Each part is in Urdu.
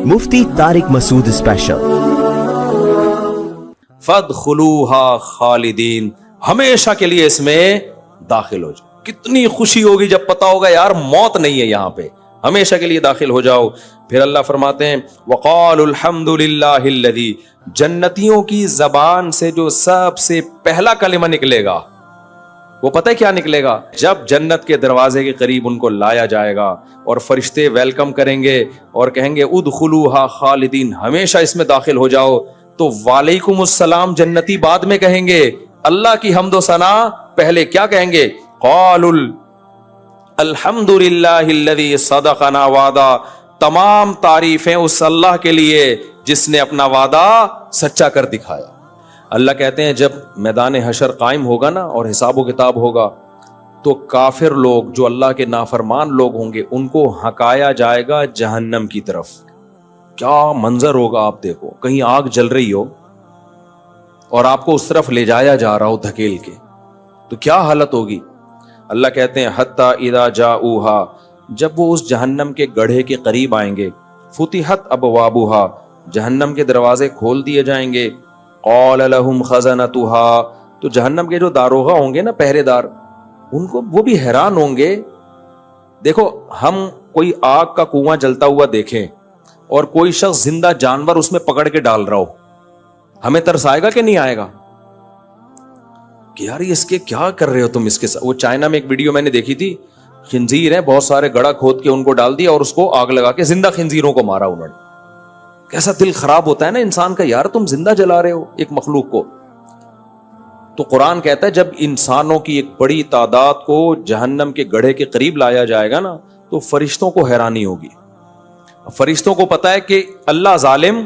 مفتی طارق مسعود اسپیشل۔ فادخلوها خالدین، ہمیشہ کے لیے اس میں داخل ہو جاؤ۔ کتنی خوشی ہوگی جب پتا ہوگا یار موت نہیں ہے یہاں پہ، ہمیشہ کے لیے داخل ہو جاؤ۔ پھر اللہ فرماتے ہیں وقالوا الحمد للہ الذی، جنتیوں کی زبان سے جو سب سے پہلا کلمہ نکلے گا وہ پتہ ہے کیا نکلے گا؟ جب جنت کے دروازے کے قریب ان کو لایا جائے گا اور فرشتے ویلکم کریں گے اور کہیں گے ادخلوها خالدین، ہمیشہ اس میں داخل ہو جاؤ، تو وعلیکم السلام جنتی بعد میں کہیں گے، اللہ کی حمد و ثنا پہلے کیا کہیں گے؟ قالوا الحمد للہ الذی صدقنا وعدہ، تمام تعریفیں اس اللہ کے لیے جس نے اپنا وعدہ سچا کر دکھایا۔ اللہ کہتے ہیں جب میدان حشر قائم ہوگا نا اور حساب و کتاب ہوگا تو کافر لوگ جو اللہ کے نافرمان لوگ ہوں گے ان کو ہکایا جائے گا جہنم کی طرف۔ کیا منظر ہوگا آپ دیکھو، کہیں آگ جل رہی ہو اور آپ کو اس طرف لے جایا جا رہا ہو دھکیل کے، تو کیا حالت ہوگی؟ اللہ کہتے ہیں حتی اذا جاؤہا، جب وہ اس جہنم کے گڑھے کے قریب آئیں گے، فتحت ابوابہا، جہنم کے دروازے کھول دیے جائیں گے، قال لهم خزنتها، تو جہنم کے جو داروغہ ہوں گے نا، پہرے دار، ان کو وہ بھی حیران ہوں گے۔ دیکھو ہم کوئی آگ کا کنواں جلتا ہوا دیکھیں اور کوئی شخص زندہ جانور اس میں پکڑ کے ڈال رہا ہو، ہمیں ترس آئے گا کہ نہیں آئے گا کہ یار اس کے کیا کر رہے ہو تم اس کے ساتھ؟ وہ چائنا میں ایک ویڈیو میں نے دیکھی تھی، خنزیر ہیں، بہت سارے گڑھا کھود کے ان کو ڈال دیا اور اس کو آگ لگا کے زندہ خنزیروں کو مارا انہوں نے۔ کیسا دل خراب ہوتا ہے نا انسان کا، یار تم زندہ جلا رہے ہو ایک مخلوق کو۔ تو قرآن کہتا ہے جب انسانوں کی ایک بڑی تعداد کو جہنم کے گڑھے کے قریب لایا جائے گا نا تو فرشتوں کو حیرانی ہوگی۔ فرشتوں کو پتا ہے کہ اللہ ظالم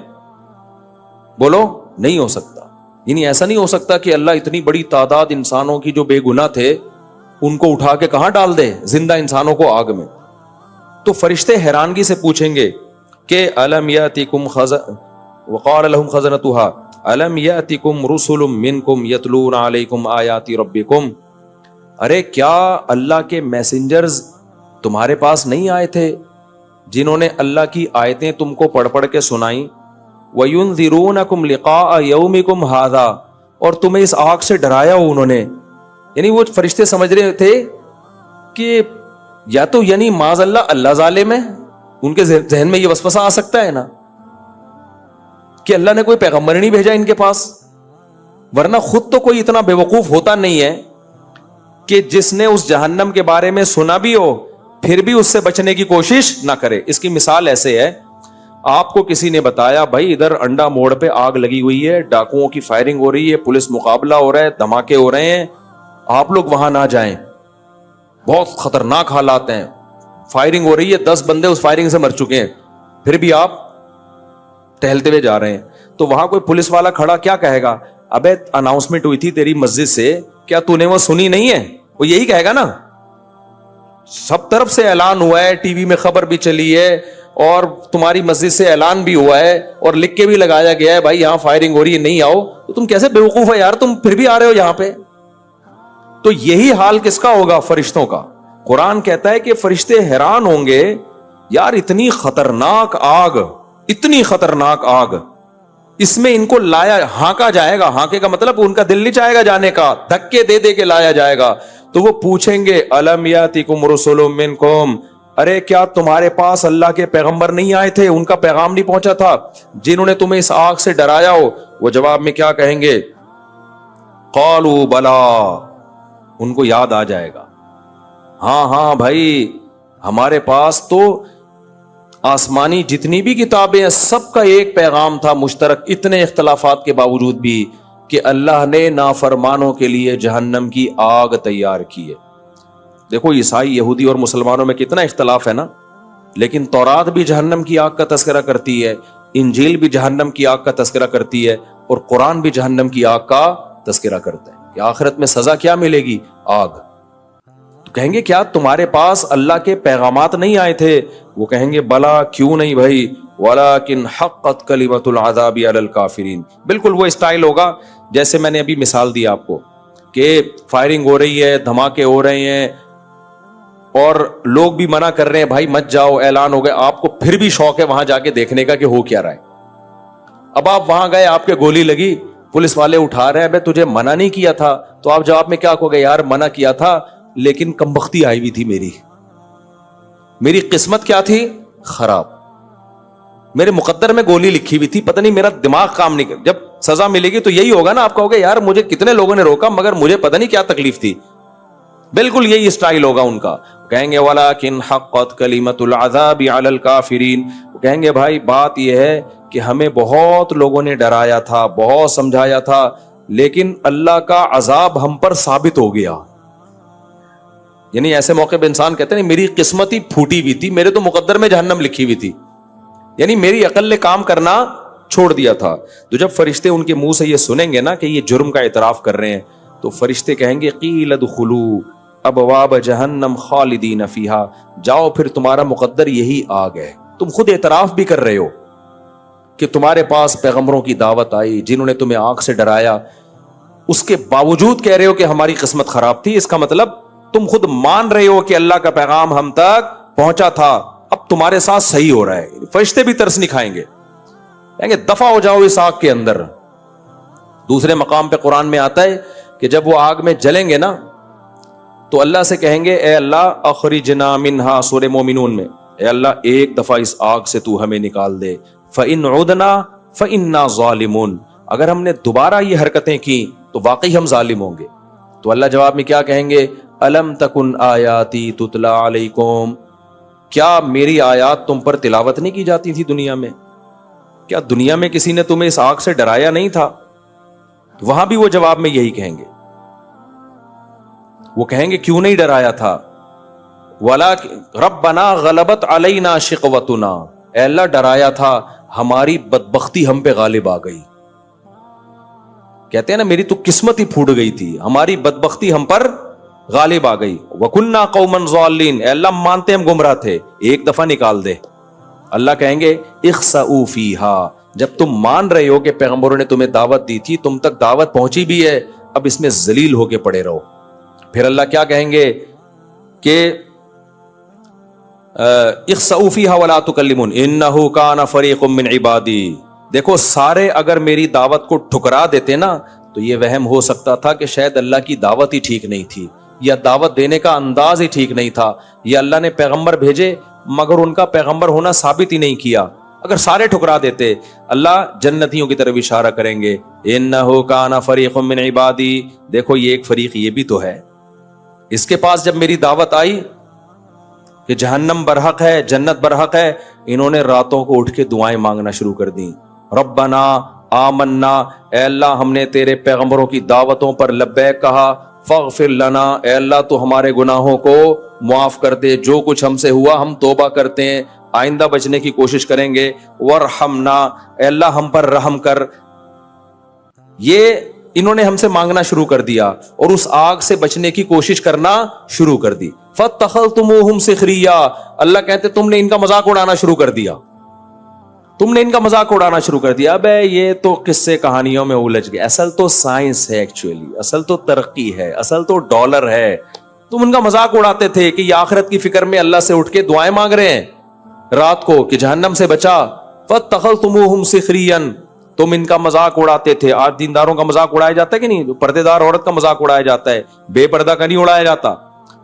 بولو نہیں ہو سکتا، یعنی ایسا نہیں ہو سکتا کہ اللہ اتنی بڑی تعداد انسانوں کی جو بے گناہ تھے ان کو اٹھا کے کہاں ڈال دے، زندہ انسانوں کو آگ میں۔ تو فرشتے حیرانگی سے پوچھیں گے کہ الم یاتکم وقال لهم خزنتها الم یاتکم رسل منکم یتلون علیکم آیات ربکم، ارے کیا اللہ کے میسنجرز تمہارے پاس نہیں آئے تھے جنہوں نے اللہ کی آیتیں تم کو پڑھ پڑھ کے سنائیں؟ وَيُنذِرُونَكُمْ لِقَاءَ يَوْمِكُمْ هَذَا، اور تمہیں اس آگ سے ڈرایا ہو انہوں نے۔ یعنی وہ فرشتے سمجھ رہے تھے کہ یا تو یعنی معاذ اللہ ظالم ہے، ان کے ذہن میں یہ وسوسہ آ سکتا ہے نا کہ اللہ نے کوئی پیغمبر نہیں بھیجا ان کے پاس، ورنہ خود تو کوئی اتنا بے وقوف ہوتا نہیں ہے کہ جس نے اس جہنم کے بارے میں سنا بھی ہو پھر بھی اس سے بچنے کی کوشش نہ کرے۔ اس کی مثال ایسے ہے، آپ کو کسی نے بتایا بھائی ادھر انڈا موڑ پہ آگ لگی ہوئی ہے، ڈاکوؤں کی فائرنگ ہو رہی ہے، پولیس مقابلہ ہو رہا ہے، دھماکے ہو رہے ہیں، آپ لوگ وہاں نہ جائیں، بہت خطرناک حالات ہیں، فائرنگ ہو رہی ہے، 10 بندے اس فائرنگ سے مر چکے ہیں، پھر بھی آپ ٹہلتے ہوئے جا رہے ہیں۔ تو وہاں کوئی پولیس والا کھڑا کیا کہے گا؟ ابے اناؤنسمنٹ ہوئی تھی تیری مسجد سے، کیا تو نے وہ سنی نہیں ہے؟ وہ یہی کہے گا نا، سب طرف سے اعلان ہوا ہے، ٹی وی میں خبر بھی چلی ہے اور تمہاری مسجد سے اعلان بھی ہوا ہے اور لکھ کے بھی لگایا گیا ہے بھائی یہاں فائرنگ ہو رہی ہے نہیں آؤ، تو تم کیسے بیوقوف ہے یار، تم پھر بھی آ رہے ہو یہاں پہ۔ تو یہی حال کس کا ہوگا؟ فرشتوں کا۔ قرآن کہتا ہے کہ فرشتے حیران ہوں گے، یار اتنی خطرناک آگ، اتنی خطرناک آگ، اس میں ان کو لایا، ہانکا جائے گا، ہانکے کا مطلب ان کا دل نہیں چاہے گا جانے کا، دھکے دے دے کے لایا جائے گا۔ تو وہ پوچھیں گے الم یاتکم رسل منکم، ارے کیا تمہارے پاس اللہ کے پیغمبر نہیں آئے تھے، ان کا پیغام نہیں پہنچا تھا جنہوں نے تمہیں اس آگ سے ڈرایا ہو؟ وہ جواب میں کیا کہیں گے؟ قالوا بلا، ان کو یاد آ جائے گا، ہاں ہاں بھائی ہمارے پاس تو آسمانی جتنی بھی کتابیں ہیں سب کا ایک پیغام تھا مشترک، اتنے اختلافات کے باوجود بھی کہ اللہ نے نافرمانوں کے لیے جہنم کی آگ تیار کی ہے۔ دیکھو عیسائی، یہودی اور مسلمانوں میں کتنا اختلاف ہے نا، لیکن تورات بھی جہنم کی آگ کا تذکرہ کرتی ہے، انجیل بھی جہنم کی آگ کا تذکرہ کرتی ہے اور قرآن بھی جہنم کی آگ کا تذکرہ کرتا ہے کہ آخرت میں سزا کیا ملے گی؟ آگ۔ تو کہیں گے کیا تمہارے پاس اللہ کے پیغامات نہیں آئے تھے؟ وہ کہیں گے بلا، کیوں نہیں بھائی، وَلَكِنْ حَقَّتْ كَلِمَةُ الْعَذَابِ عَلَى الْكَافِرِينَ۔ بالکل وہ اسٹائل ہوگا جیسے میں نے ابھی مثال دی آپ کو کہ فائرنگ ہو رہی ہے، دھماکے ہو رہے ہیں، اور لوگ بھی منع کر رہے ہیں بھائی مت جاؤ, اعلان ہو گیا, آپ کو پھر بھی شوق ہے وہاں جا کے دیکھنے کا کہ ہو کیا رہا ہے. اب آپ وہاں گئے, آپ کے گولی لگی, پولیس والے اٹھا رہے ہیں, میں تجھے منع نہیں کیا تھا, تو آپ جواب میں کیا کہو گے؟ یار منع کیا تھا لیکن کمبختی آئی ہوئی تھی, میری قسمت کیا تھی؟ خراب. میرے مقدر میں گولی لکھی ہوئی تھی, پتہ نہیں میرا دماغ کام نہیں کر. جب سزا ملے گی تو یہی ہوگا نا, آپ کہو گے یار مجھے کتنے لوگوں نے روکا مگر مجھے پتہ نہیں کیا تکلیف تھی. بالکل یہی اسٹائل ہوگا ان کا. کہیں گے وَلَكِنْ حَقَّتْ كَلِمَةُ الْعَذَابِ عَلَى الْكَافِرِينَ. کہیں گے بھائی بات یہ ہے کہ ہمیں بہت لوگوں نے ڈرایا تھا, بہت سمجھایا تھا, لیکن اللہ کا عذاب ہم پر ثابت ہو گیا. یعنی ایسے موقع پہ انسان کہتے ہیں میری قسمت ہی پھوٹی ہوئی تھی, میرے تو مقدر میں جہنم لکھی ہوئی تھی, یعنی میری عقل نے کام کرنا چھوڑ دیا تھا. تو جب فرشتے ان کے منہ سے یہ سنیں گے نا کہ یہ جرم کا اعتراف کر رہے ہیں, تو فرشتے کہیں گے قیل ادخلوا ابواب جہنم خالدین فیہا, جاؤ پھر تمہارا مقدر یہی آگ ہے. تم خود اعتراف بھی کر رہے ہو کہ تمہارے پاس پیغمبروں کی دعوت آئی جنہوں نے تمہیں آگ سے ڈرایا, اس کے باوجود کہہ رہے ہو کہ ہماری قسمت خراب تھی. اس کا مطلب تم خود مان رہے ہو کہ اللہ کا پیغام ہم تک پہنچا تھا, اب تمہارے ساتھ صحیح ہو رہا ہے. فرشتے بھی ترس نہیں کھائیں گے, کہیں گے دفع ہو جاؤ اس آگ کے اندر. دوسرے مقام پہ قرآن میں آتا ہے کہ جب وہ آگ میں جلیں گے نا تو اللہ سے کہیں گے اے اللہ اخرجنا منہا, سورہ مومنون میں, اے اللہ ایک دفعہ اس آگ سے تو ہمیں نکال دے. فَإِنْ عُدْنَا فَإِنَّا ظَالِمُونَ, اگر ہم نے دوبارہ یہ حرکتیں کی تو واقعی ہم ظالم ہوں گے. تو اللہ جواب میں کیا کہیں گے؟ الم تکن آیاتی تتلا علیکم, کیا میری آیات تم پر تلاوت نہیں کی جاتی تھی دنیا میں؟ کیا دنیا میں کسی نے تمہیں اس آگ سے ڈرایا نہیں تھا؟ وہاں بھی وہ جواب میں یہی کہیں گے. وہ کہیں گے کیوں نہیں ڈرایا تھا؟ ربنا غلبت علینا شقوتنا, اے اللہ ڈرایا تھا ہماری بدبختی ہم پہ غالب آ گئی. کہتے ہیں نا میری تو قسمت ہی پھوٹ گئی تھی, ہماری بدبختی ہم پر غالب آ گئی. وَكُنَّا قَوْمًا ضَالِّينَ, اے اللہ مانتے ہم گمراہ تھے, ایک دفعہ نکال دے. اللہ کہیں گے اخسؤوا فیہا, جب تم مان رہے ہو کہ پیغمبروں نے تمہیں دعوت دی تھی, تم تک دعوت پہنچی بھی ہے, اب اس میں ذلیل ہو کے پڑے رہو. پھر اللہ کیا کہیں گے کہ اخسؤوا فیہا ولا تکلمون انہ کان فریق من عبادی. دیکھو سارے اگر میری دعوت کو ٹھکرا دیتے نا تو یہ وہم ہو سکتا تھا کہ شاید اللہ کی دعوت ہی ٹھیک نہیں تھی, یا دعوت دینے کا انداز ہی ٹھیک نہیں تھا, یا اللہ نے پیغمبر بھیجے مگر ان کا پیغمبر ہونا ثابت ہی نہیں کیا. اگر سارے ٹھکرا دیتے, اللہ جنتیوں کی طرف اشارہ کریں گے انہ کان فریق من عبادی, دیکھو یہ ایک فریق یہ بھی تو ہے, اس کے پاس جب میری دعوت آئی کہ جہنم برحق ہے جنت برحق ہے, انہوں نے راتوں کو اٹھ کے دعائیں مانگنا شروع کر دیں. ربنا آمنا, اے اللہ ہم نے تیرے پیغمبروں کی دعوتوں پر لبیک کہا, فاغفر لنا, اے اللہ تو ہمارے گناہوں کو معاف کر دے, جو کچھ ہم سے ہوا ہم توبہ کرتے ہیں, آئندہ بچنے کی کوشش کریں گے. ورحمنا, اے اللہ ہم پر رحم کر. یہ انہوں نے ہم سے مانگنا شروع کر دیا اور اس آگ سے بچنے کی کوشش کرنا شروع کر دی. فاتخذتموہم سخریا, اللہ کہتے تم نے ان کا مذاق اڑانا شروع کر دیا, تم نے ان کا مذاق اڑانا شروع کر دیا. بے یہ تو قصے کہانیوں میں الجھ گئے, اصل تو سائنس ہے, ایکچولی اصل تو ترقی ہے, اصل تو ڈالر ہے. تم ان کا مذاق اڑاتے تھے کہ یہ آخرت کی فکر میں اللہ سے اٹھ کے دعائیں مانگ رہے ہیں رات کو کہ جہنم سے بچا. فاتخذتموہم سخریا, تم ان کا مذاق اڑاتے تھے. آج دینداروں کا مذاق اڑایا جاتا ہے کہ نہیں؟ پردے دار عورت کا مذاق اڑایا جاتا ہے, بے پردہ کا نہیں اڑایا جاتا.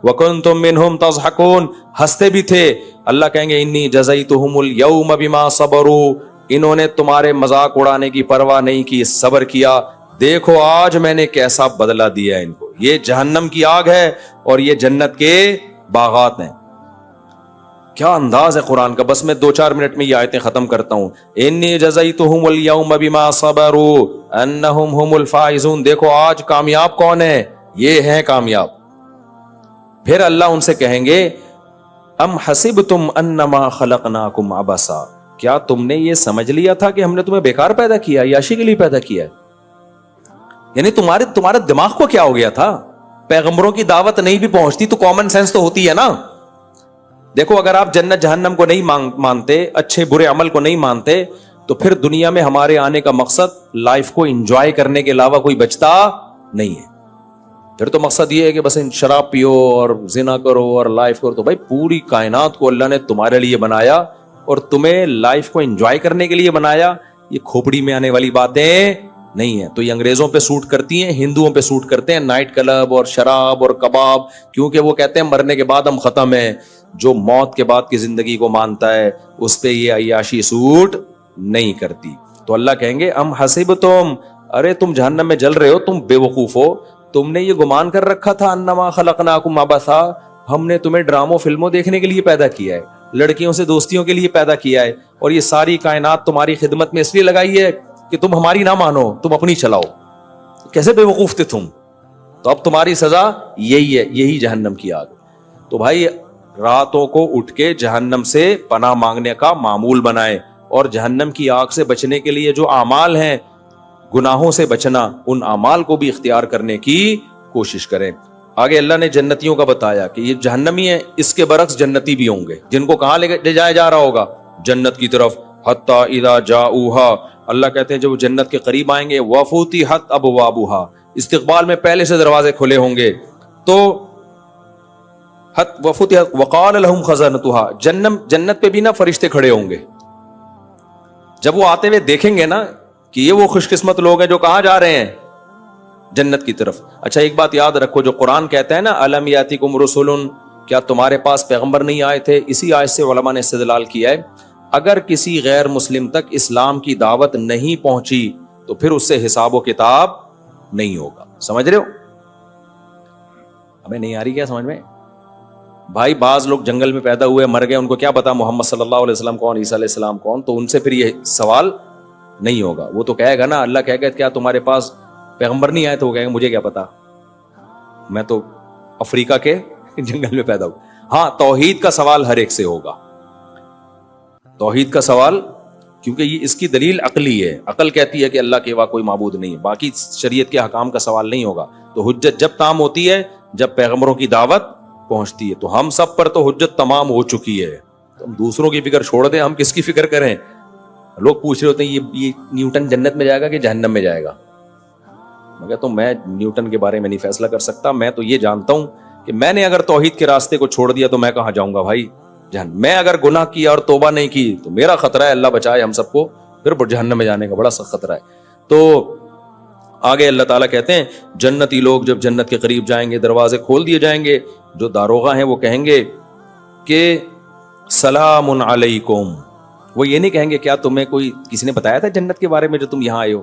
وَكُنْتُم مِّنْهُمْ تَضْحَكُونَ, ہنستے بھی تھے. اللہ کہیں گے انی جزیتہم اليوم بما صبروا, انہوں نے تمہارے مذاق اڑانے کی پرواہ نہیں کی, صبر کیا. دیکھو آج میں نے کیسا بدلہ دیا ان کو. یہ جہنم کی آگ ہے اور یہ جنت کے باغات ہیں. کیا انداز ہے قرآن کا. بس میں 2-4 منٹ میں یہ آیتیں ختم کرتا ہوں. انی جزیتہم اليوم بما صبروا انہم هم الفائزون. دیکھو آج کامیاب کون ہے؟ یہ ہیں کامیاب. پھر اللہ ان سے کہیں گے ام حسبتم انما خلقناکم عبثا, کیا تم نے یہ سمجھ لیا تھا کہ ہم نے تمہیں بیکار پیدا کیا, عیاشی کے لیے پیدا کیا ہے؟ یعنی تمہارے دماغ کو کیا ہو گیا تھا؟ پیغمبروں کی دعوت نہیں بھی پہنچتی تو کامن سینس تو ہوتی ہے نا. دیکھو اگر آپ جنت جہنم کو نہیں مانتے, اچھے برے عمل کو نہیں مانتے, تو پھر دنیا میں ہمارے آنے کا مقصد لائف کو انجوائے کرنے کے علاوہ کوئی بچتا نہیں ہے. پھر تو مقصد یہ ہے کہ بس شراب پیو اور زنا کرو اور لائف کرو. تو بھائی پوری کائنات کو اللہ نے تمہارے لیے بنایا اور تمہیں لائف کو انجوائے کرنے کے لیے بنایا. یہ کھوپڑی میں آنے والی باتیں نہیں ہیں. تو یہ انگریزوں پہ سوٹ کرتی ہیں, ہندوؤں پہ سوٹ کرتے ہیں نائٹ کلب اور شراب اور کباب, کیونکہ وہ کہتے ہیں مرنے کے بعد ہم ختم ہیں. جو موت کے بعد کی زندگی کو مانتا ہے اس پہ یہ عیاشی سوٹ نہیں کرتی. تو اللہ کہیں گے ام حسبتم, ارے تم جہنم میں جل رہے ہو, تم بے وقوف ہو, تم نے یہ گمان کر رکھا تھا انما خلقناکم عبثا, ہم نے تمہیں ڈراموں فلموں دیکھنے کے لیے پیدا کیا ہے, لڑکیوں سے دوستیوں کے لیے پیدا کیا ہے, اور یہ ساری کائنات تمہاری خدمت میں اس لیے لگائی ہے کہ تم ہماری نہ مانو, تم اپنی چلاؤ. کیسے بے وقوف تھے تم. تو اب تمہاری سزا یہی ہے, یہی جہنم کی آگ. تو بھائی راتوں کو اٹھ کے جہنم سے پناہ مانگنے کا معمول بنائے, اور جہنم کی آگ سے بچنے کے لیے جو اعمال ہیں, گناہوں سے بچنا, ان اعمال کو بھی اختیار کرنے کی کوشش کریں. آگے اللہ نے جنتیوں کا بتایا کہ یہ جہنمی ہیں, اس کے برعکس جنتی بھی ہوں گے, جن کو کہاں لے جایا جا رہا ہوگا, جنت کی طرف. حتی اذا جاؤہا, اللہ کہتے ہیں جب وہ جنت کے قریب آئیں گے, وفتحت ابوابہا, استقبال میں پہلے سے دروازے کھلے ہوں گے. تو وفتحت وقال لہم خزنتہا, جنت پہ بھی نا فرشتے کھڑے ہوں گے. جب وہ آتے ہوئے دیکھیں گے نا کہ یہ وہ خوش قسمت لوگ ہیں جو کہاں جا رہے ہیں, جنت کی طرف. اچھا ایک بات یاد رکھو, جو قرآن کہتا ہے نا الم یاتکم رسل, کیا تمہارے پاس پیغمبر نہیں آئے تھے, اسی آیت سے علماء نے استدلال کیا ہے. اگر کسی غیر مسلم تک اسلام کی دعوت نہیں پہنچی تو پھر اس سے حساب و کتاب نہیں ہوگا. سمجھ رہے ہو؟ ہمیں نہیں آ رہی کیا سمجھ میں؟ بھائی بعض لوگ جنگل میں پیدا ہوئے, مر گئے, ان کو کیا پتا محمد صلی اللہ علیہ وسلم کون, عیسیٰ علیہ السلام کون, تو ان سے پھر یہ سوال نہیں ہوگا. وہ تو کہے گا نا, اللہ کہے گا کیا تمہارے پاس پیغمبر نہیں آئے, تو وہ کہے گا مجھے کیا پتا, میں تو افریقہ کے جنگل میں پیدا ہوں. ہاں توحید کا سوال ہر ایک سے ہوگا, توحید کا سوال, کیونکہ یہ اس کی دلیل عقلی ہے. عقل کہتی ہے کہ اللہ کے سوا کوئی معبود نہیں ہے, باقی شریعت کے حکام کا سوال نہیں ہوگا. تو حجت جب تام ہوتی ہے جب پیغمبروں کی دعوت پہنچتی ہے. تو ہم سب پر تو حجت تمام ہو چکی ہے, تو ہم دوسروں کی فکر چھوڑ دیں, ہم کس کی فکر کریں. لوگ پوچھ رہے ہوتے ہیں یہ نیوٹن جنت میں جائے گا کہ جہنم میں جائے گا. میں کہتا ہوں میں نیوٹن کے بارے میں نہیں فیصلہ کر سکتا, میں تو یہ جانتا ہوں کہ میں نے اگر توحید کے راستے کو چھوڑ دیا تو میں کہاں جاؤں گا بھائی, جہنم. میں اگر گناہ کیا اور توبہ نہیں کی تو میرا خطرہ ہے, اللہ بچائے ہم سب کو, پھر جہنم میں جانے کا بڑا سخت خطرہ ہے. تو آگے اللہ تعالیٰ کہتے ہیں جنتی لوگ جب جنت کے قریب جائیں گے, دروازے کھول دیے جائیں گے, جو داروغہ ہیں وہ کہیں گے کہ سلام علیکم. وہ یہ نہیں کہیں گے کیا تمہیں کوئی کسی نے بتایا تھا جنت کے بارے میں جو تم یہاں آئے ہو,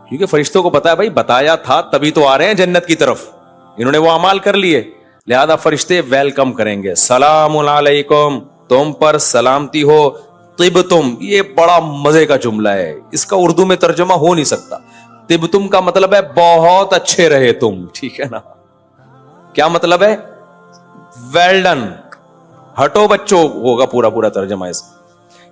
کیونکہ فرشتوں کو پتا ہے بھائی بتایا تھا تبھی تو آ رہے ہیں جنت کی طرف, انہوں نے وہ اعمال کر لیے, لہذا فرشتے ویلکم کریں گے. سلام علیکم, تم پر سلامتی ہو. طبتم, یہ بڑا مزے کا جملہ ہے, اس کا اردو میں ترجمہ ہو نہیں سکتا. طبتم کا مطلب ہے بہت اچھے رہے تم, ٹھیک ہے نا. کیا مطلب ہے؟ ویل ڈن, ہٹو بچوں ہوگا پورا ترجمہ اس.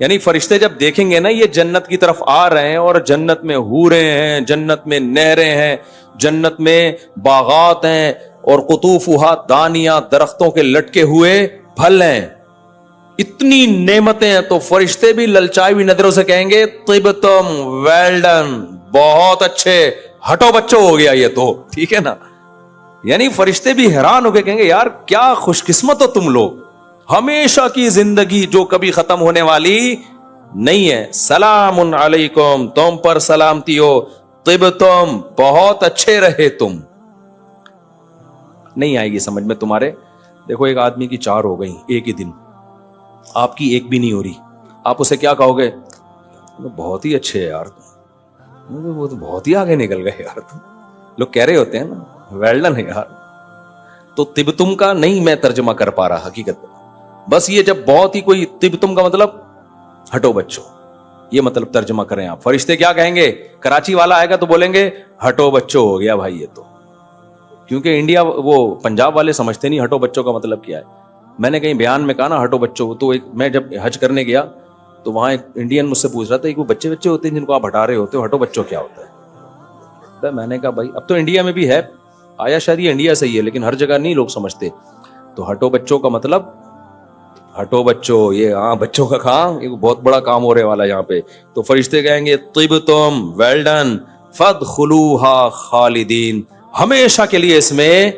یعنی فرشتے جب دیکھیں گے نا یہ جنت کی طرف آ رہے ہیں, اور جنت میں حوریں ہیں, جنت میں نہریں ہیں, جنت میں باغات ہیں, اور قطوفہا دانیاں, درختوں کے لٹکے ہوئے پھل ہیں, اتنی نعمتیں ہیں, تو فرشتے بھی للچائی ہوئی نظروں سے کہیں گے طبتم, ویل ڈن, بہت اچھے, ہٹو بچوں ہو گیا یہ تو, ٹھیک ہے نا. یعنی فرشتے بھی حیران ہو کے کہیں گے یار کیا خوش قسمت ہو تم لوگ, ہمیشہ کی زندگی جو کبھی ختم ہونے والی نہیں ہے. سلام علیکم, تم پر سلامتی ہو. طبتم, بہت اچھے رہے تم. نہیں آئے گی سمجھ میں تمہارے. دیکھو ایک آدمی کی 4 ہو گئی ایک ہی دن, آپ کی ایک بھی نہیں ہو رہی, آپ اسے کیا کہو گے؟ بہت ہی اچھے ہے یار تم, وہ تو بہت ہی آگے نکل گئے یار تم. لوگ کہہ رہے ہوتے ہیں نا ویل ڈن ہے یار. تو طبتم کا نہیں میں ترجمہ کر پا رہا حقیقت, بس یہ جب بہت ہی کوئی طبتم کا مطلب ہٹو بچوں, یہ مطلب ترجمہ کریں آپ. فرشتے کیا کہیں گے؟ کراچی والا آئے گا تو بولیں گے ہٹو بچوں ہو گیا بھائی یہ تو, کیونکہ انڈیا وہ پنجاب والے سمجھتے نہیں ہٹو بچوں کا مطلب کیا ہے. میں نے کہیں بیان میں کہا نا ہٹو بچوں, تو ایک میں جب حج کرنے گیا تو وہاں ایک انڈین مجھ سے پوچھ رہا تھا کہ وہ بچے ہوتے ہیں جن کو آپ ہٹا رہے ہوتے ہو, ہٹو بچوں کیا ہوتا ہے؟ میں نے کہا بھائی اب تو انڈیا میں بھی ہے, آیا شاید یہ انڈیا سے ہی ہے, لیکن ہر جگہ نہیں لوگ سمجھتے. تو ہٹو بچوں کا مطلب ہٹو بچوں, یہ ہاں بچوں کا کام, یہ بہت بڑا کام ہو رہے والا یہاں پہ. تو فرشتے کہیں گے طبتم, ویل ڈن, فادخلوها خالدین, ہمیشہ کے لیے اس میں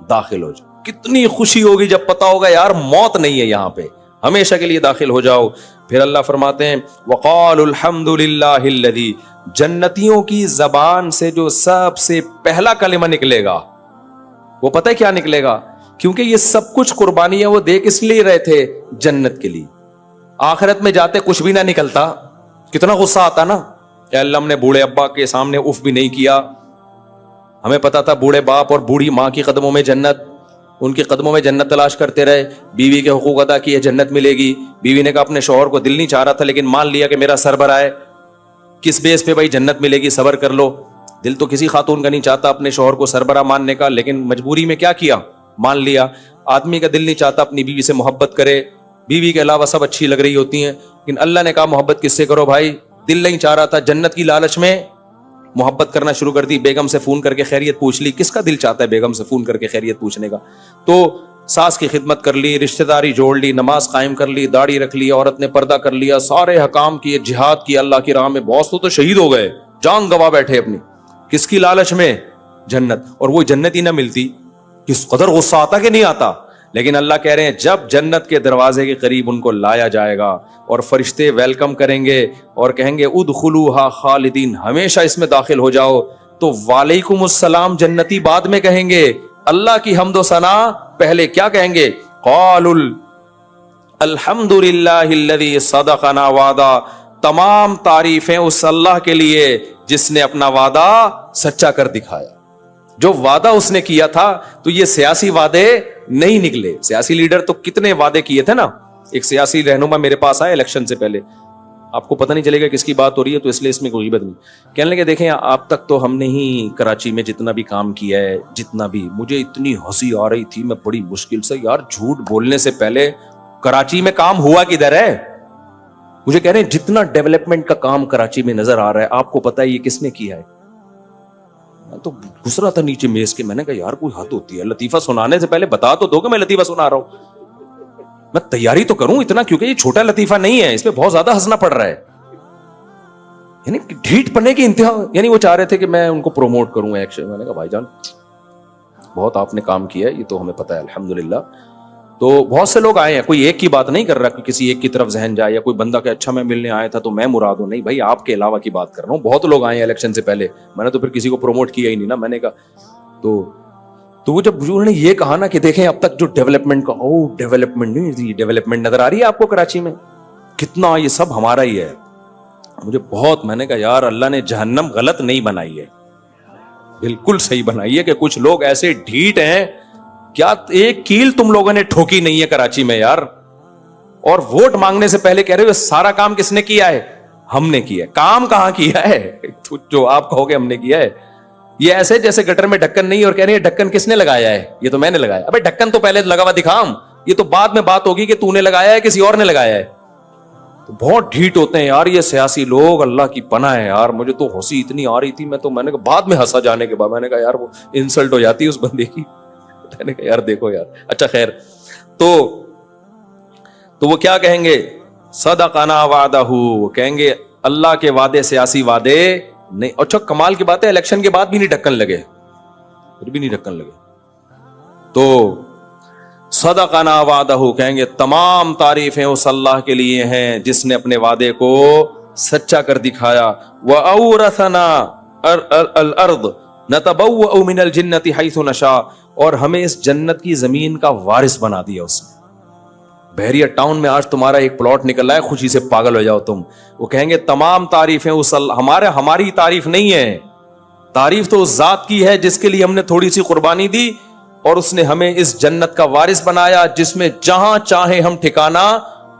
داخل ہو جاؤ. کتنی خوشی ہوگی جب پتا ہوگا یار موت نہیں ہے یہاں پہ, ہمیشہ کے لیے داخل ہو جاؤ. پھر اللہ فرماتے ہیں وقال الحمد للہ الذی, جنتیوں کی زبان سے جو سب سے پہلا کلمہ نکلے گا وہ پتہ ہے کیا نکلے گا؟ کیونکہ یہ سب کچھ قربانیاں وہ دے کس لیے رہے تھے؟ جنت کے لیے. آخرت میں جاتے کچھ بھی نہ نکلتا, کتنا غصہ آتا نا کہ اللہ ہم نے بوڑھے ابا کے سامنے اف بھی نہیں کیا, ہمیں پتا تھا بوڑھے باپ اور بوڑھی ماں کی قدموں میں جنت, ان کے قدموں میں جنت تلاش کرتے رہے, بیوی کے حقوق ادا کیے جنت ملے گی. بیوی نے کہا اپنے شوہر کو دل نہیں چاہ رہا تھا لیکن مان لیا کہ میرا سربراہ ہے, کس بیس پہ بھائی جنت ملے گی, صبر کر لو. دل تو کسی خاتون کا نہیں چاہتا اپنے شوہر کو سربراہ ماننے کا, لیکن مجبوری میں کیا کیا, مان لیا. آدمی کا دل نہیں چاہتا اپنی بیوی سے محبت کرے, بیوی کے علاوہ سب اچھی لگ رہی ہوتی ہیں, لیکن اللہ نے کہا محبت کس سے کرو بھائی, دل نہیں چاہ رہا تھا, جنت کی لالچ میں محبت کرنا شروع کر دی. بیگم سے فون کر کے خیریت پوچھ لی, کس کا دل چاہتا ہے بیگم سے فون کر کے خیریت پوچھنے کا؟ تو ساس کی خدمت کر لی, رشتہ داری جوڑ لی, نماز قائم کر لی, داڑھی رکھ لی, عورت نے پردہ کر لیا, سارے حکام کیے, جہاد کیا اللہ کی راہ میں. بہت تو شہید ہو گئے, جان گوا بیٹھے اپنی, کس کی لالچ میں؟ جنت. اور وہ جنت ہی نہ ملتی کس قدر غصہ آتا کہ نہیں آتا. لیکن اللہ کہہ رہے ہیں جب جنت کے دروازے کے قریب ان کو لایا جائے گا اور فرشتے ویلکم کریں گے اور کہیں گے ادخلوها خالدین, ہمیشہ اس میں داخل ہو جاؤ, تو وعلیکم السلام جنتی بعد میں کہیں گے, اللہ کی حمد و ثنا پہلے کیا کہیں گے؟ قالوا الحمد للہ الذی صدقنا وعدہ, تمام تعریفیں اس اللہ کے لیے جس نے اپنا وعدہ سچا کر دکھایا. جو وعدہ اس نے کیا تھا, تو یہ سیاسی وعدے نہیں نکلے. سیاسی لیڈر تو کتنے وعدے کیے تھے نا. ایک سیاسی رہنما میرے پاس آئے الیکشن سے پہلے, آپ کو پتہ نہیں چلے گا کس کی بات ہو رہی ہے تو اس لیے اس میں کوئی غیبت نہیں. کہنے لگے دیکھیں آپ تک تو ہم نے ہی کراچی میں جتنا بھی کام کیا ہے, جتنا بھی, مجھے اتنی ہنسی آ رہی تھی, میں بڑی مشکل سے یار جھوٹ بولنے سے پہلے کراچی میں کام ہوا کدھر ہے. مجھے کہہ رہے ہیں جتنا ڈیولپمنٹ کا کام کراچی میں نظر آ رہا ہے آپ کو پتہ ہے یہ کس نے کیا ہے؟ میں تو گھس رہا تھا نیچے میز کے, میں نے کہا یار کوئی حد ہوتی ہے, لطیفہ سنانے سے پہلے بتا تو دو کہ میں لطیفہ سنا رہا ہوں, میں تیاری تو کروں اتنا, کیونکہ یہ چھوٹا لطیفہ نہیں ہے, اس پہ بہت زیادہ ہنسنا پڑ رہا ہے. یعنی ڈھیٹ پڑنے کی انتہا, یعنی وہ چاہ رہے تھے کہ میں ان کو پروموٹ کروں ایکشن. میں نے کہا بھائی جان بہت آپ نے کام کیا ہے, یہ تو ہمیں پتہ ہے الحمدللہ. تو بہت سے لوگ آئے ہیں, کوئی ایک کی بات نہیں کر رہا کہ کسی ایک کی طرف ذہن جائے, یا کوئی بندہ کہ اچھا میں ملنے آیا تھا تو میں مراد ہوں, نہیں بھائی آپ کے علاوہ کی بات کر رہا ہوں. بہت لوگ آئے ہیں الیکشن سے پہلے, میں نے تو پھر کسی کو پروموٹ کیا ہی نہیں نا. میں نے کہا تو وہ جب انہوں نے یہ کہا نا کہ دیکھیں اب تک جو ڈیولپمنٹ کا, ڈیولپمنٹ نہیں, ڈیولپمنٹ نظر آ رہی ہے آپ کو کراچی میں, کتنا یہ سب ہمارا ہی ہے. مجھے بہت, میں نے کہا یار اللہ نے جہنم غلط نہیں بنائی ہے, بالکل صحیح بنائی ہے. کہ کچھ لوگ ایسے ڈھیٹ ہیں, کیا ایک کیل تم لوگوں نے ٹھوکی نہیں ہے کراچی میں یار, اور ووٹ مانگنے سے پہلے کہہ رہے ہو سارا کام کس نے کیا ہے؟ ہم نے کیا ہے. کام کہاں کیا ہے جو آپ کہو گے ہم نے کیا ہے؟ یہ ایسے جیسے گٹر میں ڈھکن نہیں اور کہہ رہے ہیں ڈھکن کس نے لگایا ہے, یہ تو میں نے لگایا. ابے ڈھکن تو پہلے لگا ہوا دکھام, یہ تو بعد میں بات ہوگی کہ تو نے لگایا ہے کسی اور نے لگایا ہے. تو بہت ڈھیٹ ہوتے ہیں یار یہ سیاسی لوگ, اللہ کی پناہ ہے یار. مجھے تو ہنسی اتنی آ رہی تھی, میں نے کہا بعد میں ہنسا جانے کے بعد, میں نے کہا یار وہ انسلٹ ہو جاتی ہے اس بندے کی. میں نے کہا یار دیکھو یار, اچھا خیر. تو وہ کیا کہیں گے؟ صدقنا وعدہ, وہ کہیں گے اللہ کے وعدے سیاسی وعدے نہیں. اچھا کمال کی بات ہے الیکشن کے بعد بھی نہیں ڈھکن لگے, پھر بھی نہیں ڈھکن لگے. تو صدقنا وعدہ کہیں گے تمام تعریفیں اس اللہ کے لیے ہیں جس نے اپنے وعدے کو سچا کر دکھایا. وَأَوْرَثَنَا الْأَرْضَ نَتَبَوَّأُ مِنَ الْجِنَّةِ حَيْثُ نَشَاءُ, اور ہمیں اس جنت کی زمین کا وارث بنا دیا اس نے. بحریہ ٹاؤن میں آج تمہارا ایک پلاٹ نکل رہا ہے, خوشی سے پاگل ہو جاؤ تم. وہ کہیں گے تمام تعریفیں اس ہماری تعریف نہیں ہے, تعریف تو اس ذات کی ہے جس کے لیے ہم نے تھوڑی سی قربانی دی اور اس نے ہمیں اس جنت کا وارث بنایا جس میں جہاں چاہے ہم ٹھکانہ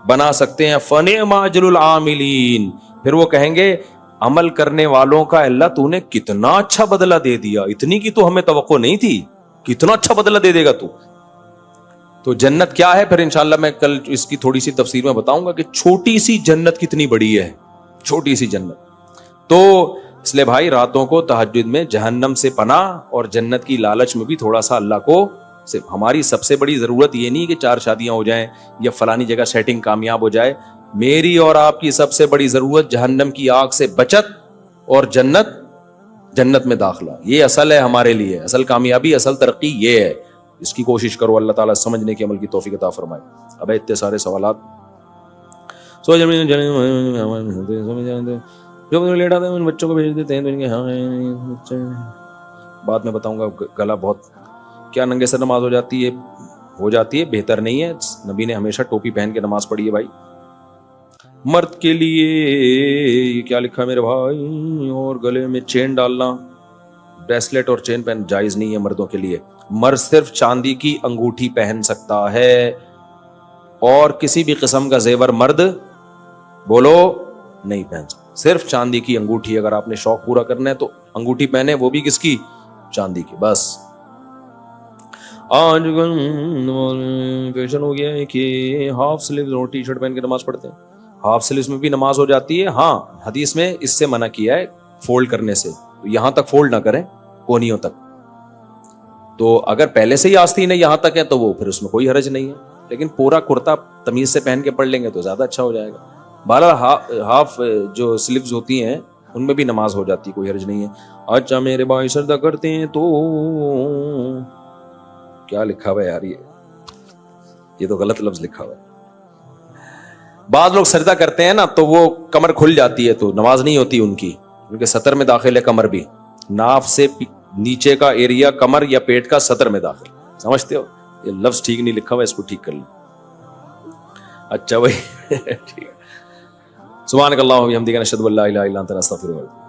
بنا سکتے ہیں. فَنِعْمَ أَجْرُ الْعَامِلِينَ, پھر وہ کہیں گے عمل کرنے والوں کا اللہ تو نے کتنا اچھا بدلہ دے دیا, اتنی کی تو ہمیں توقع نہیں تھی, کتنا اچھا بدلہ دے دے گا تو. تو جنت کیا ہے پھر انشاءاللہ میں کل اس کی تھوڑی سی تفسیر میں بتاؤں گا کہ چھوٹی سی جنت کتنی بڑی ہے, چھوٹی سی جنت. تو اس لیے بھائی راتوں کو تہجد میں جہنم سے پناہ اور جنت کی لالچ میں بھی تھوڑا سا اللہ کو, ہماری سب سے بڑی ضرورت یہ نہیں کہ 4 شادیاں ہو جائیں یا فلانی جگہ سیٹنگ کامیاب ہو جائے. میری اور آپ کی سب سے بڑی ضرورت جہنم کی آگ سے بچت اور جنت میں داخلہ. یہ اصل ہے ہمارے لیے, اصل کامیابی, اصل ترقی یہ ہے. اس کی کوشش کرو, اللہ تعالیٰ سمجھنے کی عمل کی توفیق عطا فرمائے. اب اتنے سارے سوالات جو لیٹ آتے ہیں ان بچوں کو بھیج دیتے ہیں تو ان کے بعد میں بتاؤں گا. گلا بہت, کیا ننگے سر نماز ہو جاتی ہے؟ ہو جاتی ہے, بہتر نہیں ہے. نبی نے ہمیشہ ٹوپی پہن کے نماز پڑھی ہے بھائی. مرد کے لیے یہ کیا لکھا ہے میرے بھائی, اور گلے میں چین ڈالنا, بریسلیٹ اور چین پہن جائز نہیں ہے مردوں کے لیے. مرد صرف چاندی کی انگوٹھی پہن سکتا ہے, اور کسی بھی قسم کا زیور مرد بولو نہیں پہن سکتا. صرف چاندی کی انگوٹھی, اگر آپ نے شوق پورا کرنا ہے تو انگوٹھی پہنے, وہ بھی کس کی؟ چاندی کی. بس آج فیشن ہو گیا ہے کہ ہاف سلیوز اور ٹی شرٹ پہن کے نماز پڑھتے ہیں. ہاف سلیوز میں بھی نماز ہو جاتی ہے, ہاں حدیث میں اس سے منع کیا ہے فولڈ کرنے سے, یہاں تک فولڈ نہ کریں, کونیوں تک. تو اگر پہلے سے ہی آستین ہے یہاں تک ہے تو وہ پھر اس میں کوئی حرج نہیں ہے, لیکن پورا کرتا تمیز سے پہن کے پڑھ لیں گے تو زیادہ اچھا ہو جائے گا. بہرحال ہاف جو سلیوز ہوتی ہیں ان میں بھی نماز ہو جاتی, کوئی حرج نہیں ہے. اچھا میرے بھائی سجدہ کرتے ہیں تو کیا لکھا ہوا ہے یار, یہ تو غلط لفظ لکھا ہوا ہے. بعض لوگ سجدہ کرتے ہیں نا تو وہ کمر کھل جاتی ہے تو نماز نہیں ہوتی ان کی, کیونکہ سطر میں داخل ہے کمر بھی. ناف سے نیچے کا ایریا کمر یا پیٹ کا سطر میں داخل, سمجھتے ہو؟ یہ لفظ ٹھیک نہیں لکھا ہوا, اس کو ٹھیک کر لیں. اچھا بھائی ٹھیک. سبحانک اللہم و بحمدک نشہد ان لا الہ الا انت نستغفرک.